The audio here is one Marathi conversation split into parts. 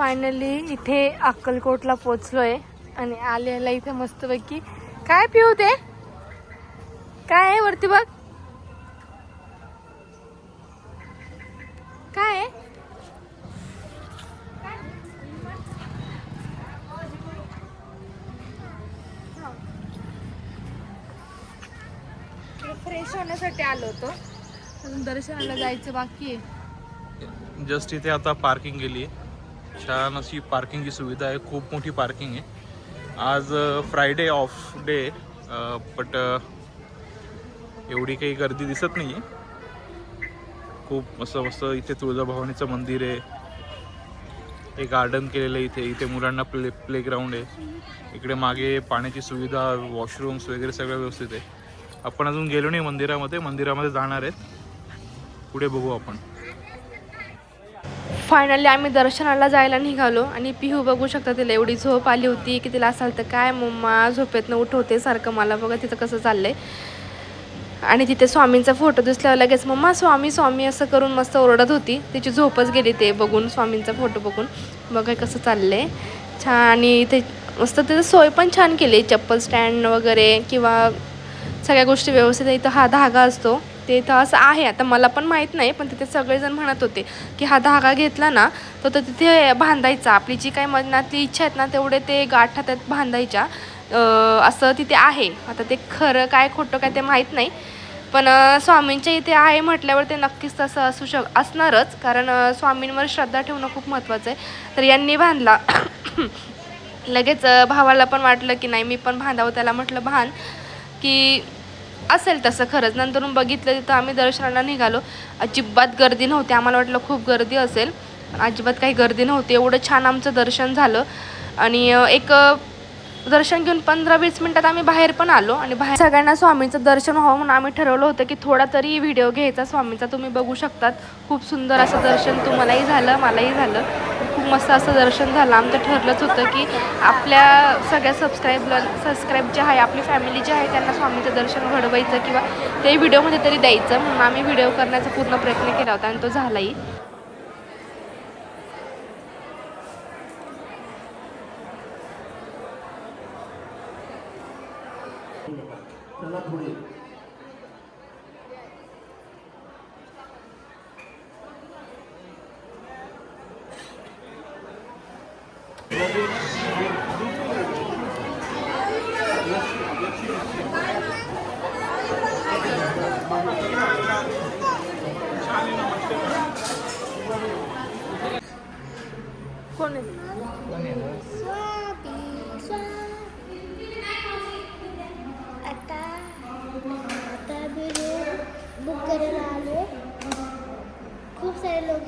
फायनली इथे अक्कलकोटला पोचलोय आणि आलेला इथे मस्तपैकी काय पिऊ ते काय आहे वरती बघ काय आहे? फ्रेश होण्यासाठी आलो होतो, दर्शनाला जायचं बाकी आहे. जस्ट इथे आता पार्किंग केली आहे. छान अशी पार्किंगची सुविधा आहे. खूप मोठी पार्किंग आहे. आज फ्रायडे ऑफ डे बट एवढी काही गर्दी दिसत नाही आहे. खूप मस्त इथे तुळजाभवानीचं मंदिर आहे. हे गार्डन केलेलं आहे इथे. इथे मुलांना प्लेग्राऊंड आहे. इकडे मागे पाण्याची सुविधा, वॉशरूम्स वगैरे सगळं व्यवस्थित आहे. आपण अजून गेलो नाही मंदिरामध्ये जाणार आहेत. पुढे बघू आपण. फायनली आम्ही दर्शनाला जायला निघालो आणि पिहू बघू शकता, तिला एवढी झोप आली होती की तिला असाल तर काय मम्मा झोपेतनं उठवते सारखं मला, बघा तिथं कसं चाललंय. आणि तिथे स्वामींचा फोटो दिसल्यावर लगेच मम्मा स्वामी स्वामी असं करून मस्त ओरडत होती. तिची झोपच गेली ते बघून, स्वामींचा फोटो बघून. बघा कसं चाललंय छान. आणि इथे मस्त त्याचं सोय पण छान केली, चप्पल स्टँड वगैरे किंवा सगळ्या गोष्टी व्यवस्थित. इथं हा धागा असतो ते इथं असं आहे, आता मला पण माहीत नाही, पण तिथे सगळेजण म्हणत होते की हा धागा घेतला ना तर तिथे बांधायचा, आपली जी काही मनातली इच्छा आहेत ना तेवढे ते गाठा त्यात बांधायच्या असं तिथे आहे. आता ते खरं काय खोटं काय ते माहीत नाही, पण स्वामींच्या इथे आहे म्हटल्यावर ते नक्कीच तसं असणारच, कारण स्वामींवर श्रद्धा ठेवणं खूप महत्त्वाचं आहे. तर यांनी बांधला. लगेच भावाला पण वाटलं की नाही मी पण बांधावं, त्याला म्हटलं बांध की असेल तसं खरंच. नंतरून बघितलं तिथं आम्ही दर्शनाला निघालो, अजिबात गर्दी नव्हती. आम्हाला वाटलं खूप गर्दी असेल, अजिबात काही गर्दी नव्हती. एवढं छान आमचं दर्शन झालं. आणि एक दर्शन घेऊन 15-20 मिनिटात आम्ही बाहेर पण आलो. आणि बाहेर सगळ्यांना स्वामींचं दर्शन व्हावं म्हणून आम्ही ठरवलं होतं की थोडा तरी व्हिडिओ घ्यायचा स्वामींचा. तुम्ही बघू शकतात खूप सुंदर असं दर्शन तुम्हालाही झालं, मलाही झालं. खूप मस्त असं दर्शन झालं. आमचं ठरलंच होतं की आपल्या सगळ्या सबस्क्राईब जे आहे, आपली फॅमिली जी आहे त्यांना स्वामींचं दर्शन घडवायचं किंवा ते व्हिडिओमध्ये तरी द्यायचं, म्हणून आम्ही व्हिडिओ करण्याचा पूर्ण प्रयत्न केला होता आणि तो झालाही. कोण आहे? बुक करायला आलो. खूप सारे लोक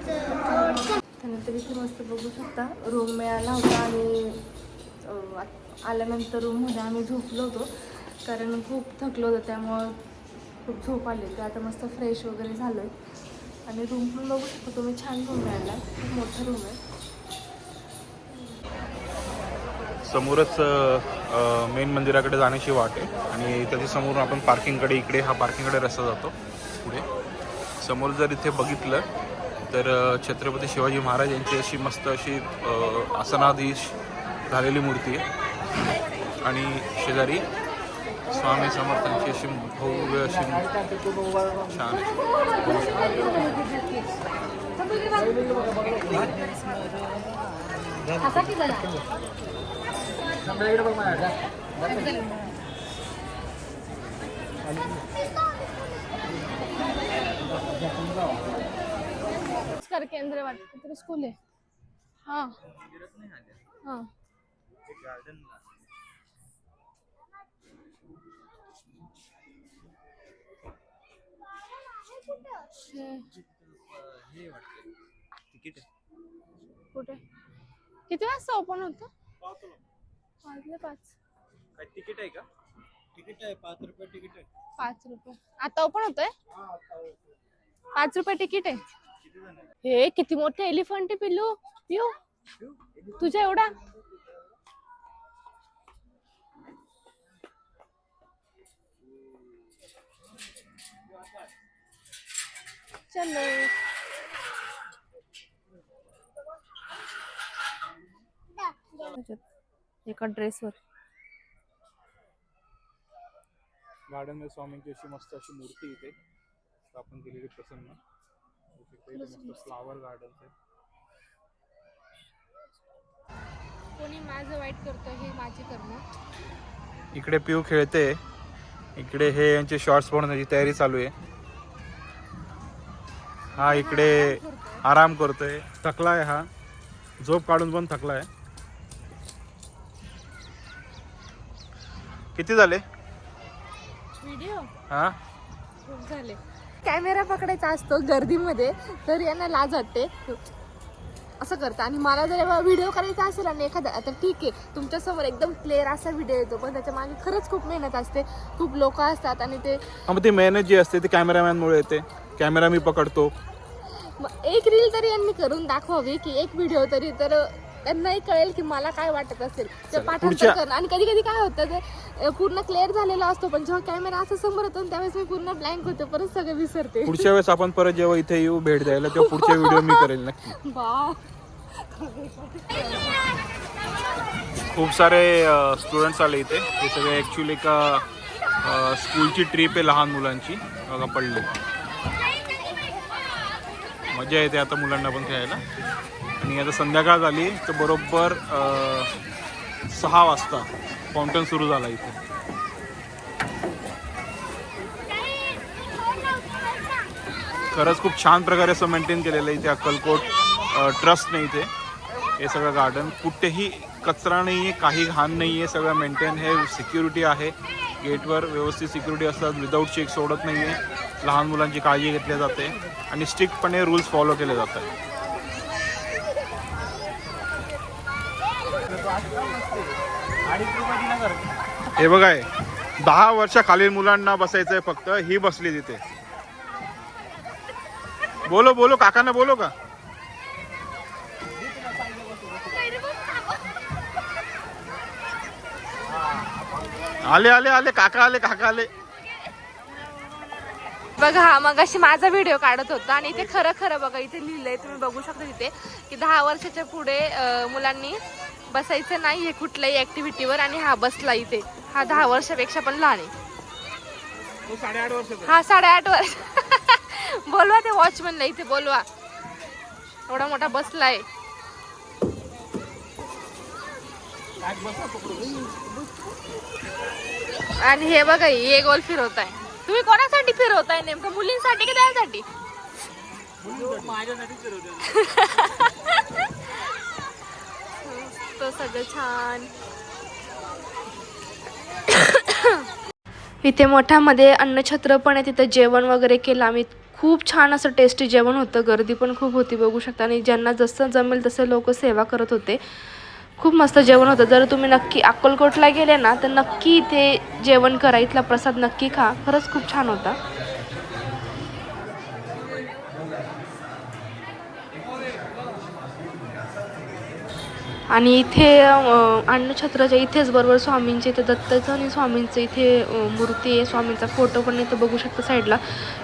त्यानंतर इथे मस्त बघू शकता रूम मिळाला होता. आणि आल्यानंतर रूममध्ये आम्ही झोपलो होतो, कारण खूप थकलो होतो, त्यामुळं खूप झोप आली होती. आता मस्त फ्रेश वगैरे झालो आहे. आणि रूम पण बघू शकता तुम्ही, छान रूम मिळाला, खूप मोठा रूम आहे. समोरच मेन मंदिराकडे जाण्याची वाट आहे आणि त्याच्या समोरून आपण पार्किंगकडे, इकडे हा पार्किंगकडे रस्ता जातो. पुढे समोर जर इथे बघितलं तर छत्रपती शिवाजी महाराज यांची अशी मस्त अशी आसनाधीश झालेली मूर्ती आहे. आणि शेजारी स्वामी समर्थांची अशी भव्य अशी छान संस्कार केंद्र वाटतं तर स्कूल आहे. हां हां कुठे किती वाजता ओपन होतं? 5:05. काय तिकीट आहे का? तिकीट आहे 5 रुपये तिकीट आहे. 5 रुपये आता ओपन होतंय. 5 रुपये तिकीट आहे. हे किती मोठे एलिफंट आहे पिल्लू. पिऊ तुझ्या एवढा. चलो एका ड्रेसवर. गार्डन मध्ये स्वामींची अशी मस्त अशी मूर्ती इथे स्थापन केलेली प्रसन्न. इथे मस्त फ्लावर गार्डन आहे. कोणी माझं वाईट करतं हे माझी करणं. इकडे पिऊ खेळते. इकडे हे यांचे शॉर्ट्स बनवण्याची तयारी चालू आहे. हा इकडे आराम करतोय. थकलाय हा. झोप काढून पण थकलाय. किती झाले व्हिडिओ? हा खूप झाले. कॅमेरा पकडायचा असतो गर्दीमध्ये तर यांना लाज वाटते असं करतं. आणि मला जर व्हिडिओ करायचा असेल आणि एखादा आता ठीक आहे तुमच्यासमोर एकदम क्लिअर असा व्हिडिओ येतो पण त्याच्या मागे खरंच खूप मेहनत असते. खूप लोक असतात आणि ते मग ती मेहनत जी असते ती कॅमेरामॅन मुळे येते. कॅमेरा मी पकडतो. एक रील तरी यांनी करून दाखवावी की एक व्हिडिओ तरी तर त्यांनाही कळेल की मला काय वाटत असेल ते पाठांतर करणं. आणि कधी कधी काय होतं ते पूर्ण क्लिअर झालेला असतो पण जेव्हा कॅमेरा असं समोर येतो त्यावेळेस मी पूर्ण ब्लँक होते परत सगळं विसरते. पुढच्या वेळेस आपण परत जेव्हा इथे येऊ भेट द्यायला तेव्हा पुढचे व्हिडिओ मी करेल नक्की. खूप सारे स्टुडंट्स आले इथे. हे सगळे ॲक्च्युली एका स्कूलची ट्रिप आहे लहान मुलांची. बघा पडले. मजा येते आता मुलांना पण खेळायला. आणि आता संध्याकाळ झाली तर बरोबर 6 वाजता फाउंटन सुरू झाला इथे. खरंच खूप छान प्रकारे असं मेंटेन केलेलं आहे इथे अक्कलकोट ट्रस्टने. इथे हे सगळं गार्डन कुठेही कचरा नाही आहे, काही घाण नाही आहे, सगळं मेंटेन. हे सिक्युरिटी आहे गेटवर, व्यवस्थित सिक्युरिटी असतात. विदाऊट चेक सोडत नाही आहे. लहान मुलांची काळजी घेतली जाते आणि स्ट्रिक्टपणे रूल्स फॉलो केले जातात. हे बघा 10 वर्षाखालील मुलांना बसायचंय फक्त. ही बसली तिथे. बोलो बोलो काकांना बोलो का. आले आले आले काका आले काका आले. बघा हा मग अशी माझा व्हिडिओ काढत होता आणि इथे खरं खरं बघा इथे लिहिलंय तुम्ही बघू शकता तिथे की 10 वर्षाच्या पुढे मुलांनी बसायचं नाही आहे कुठल्याही ऍक्टिव्हिटीवर. आणि हा बसला इथे. हा 10 वर्षापेक्षा पण लहान आहे. हा 8.5 वर्ष. बोलवा ते वॉचमॅनला इथे बोलवा. एवढा मोठा बसलाय. आणि हे बघा हे गोल फिरवताय. तुम्ही कोणासाठी फिरवताय नेमकं? मुलींसाठी की त्यासाठी? तो सगळं छान. इथे मोठ्यामध्ये अन्नछत्र पण आहे. तिथं जेवण वगैरे केलं आम्ही. खूप छान असं टेस्टी जेवण होतं. गर्दी पण खूप होती बघू शकता. आणि ज्यांना जसं जमेल तसं लोक सेवा करत होते. खूप मस्त जेवण होतं. जर तुम्ही नक्की अक्कलकोटला गेले ना तर नक्की इथे जेवण करा. इथला प्रसाद नक्की खा. खरंच खूप छान होता. आणि इथे अन्नछत्राच्या इथेच बरोबर स्वामींचे इथे दत्ताचं आणि स्वामींचं इथे मूर्ती आहे. स्वामींचा फोटो पण इथं बघू शकता साईडला.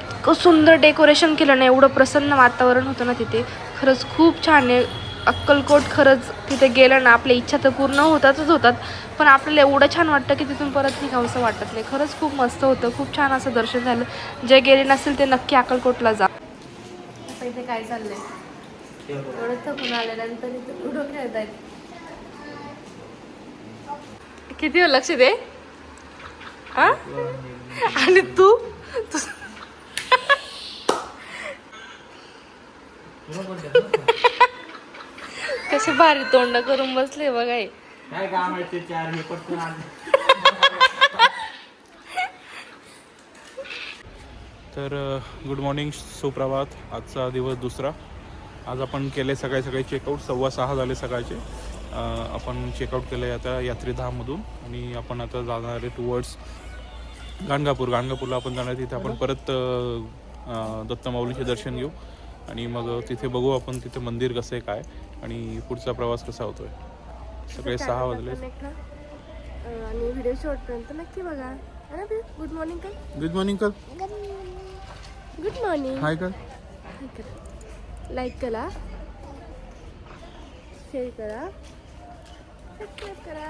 इतकं सुंदर डेकोरेशन केलं ना. एवढं प्रसन्न वातावरण होतं ना तिथे. खरंच खूप छान आहे. अक्कलकोट खरंच तिथे गेलं ना आपल्या इच्छा तर पूर्ण होतातच होतात पण आपल्याला एवढं छान वाटतं की तिथून परत निघावंसं वाटत नाही. खरंच खूप मस्त होतं. खूप छान असं दर्शन झालं. जे गेले नसेल ते नक्की अक्कलकोटला जा. आता इथे काय चाललंय? एवढं थकून आल्यानंतर इथे लुडो खेळतायत. किती वेळ लक्ष दे. आणि तू कसे भारी तोंड करून बसले बघा. काय काम आहे ते 4 मी पटकन तर गुड मॉर्निंग, सुप्रभात. आजचा दिवस दुसरा. आज आपण केले सकाळी चेकआउट. 6:15 झाले सकाळचे. आपण चेकआउट केलं आहे आता यात्रीधाममधून आणि आपण आता जाणार आहे टुवर्ड्स गाणगापूरला आपण जाणार. तिथे आपण परत दत्तमाऊलीचे दर्शन घेऊ आणि मग तिथे बघू आपण तिथे मंदिर कसं आहे काय आणि पुढचा प्रवास कसा होतोय. सकाळी 6 वाजले. आणि व्हिडिओ शेवटपर्यंत नक्की बघा. गुड मॉर्निंग कर. गुड मॉर्निंग कर. Good morning. हाय कर. लाईक करा, शेअर करा सबस्क्राईब करा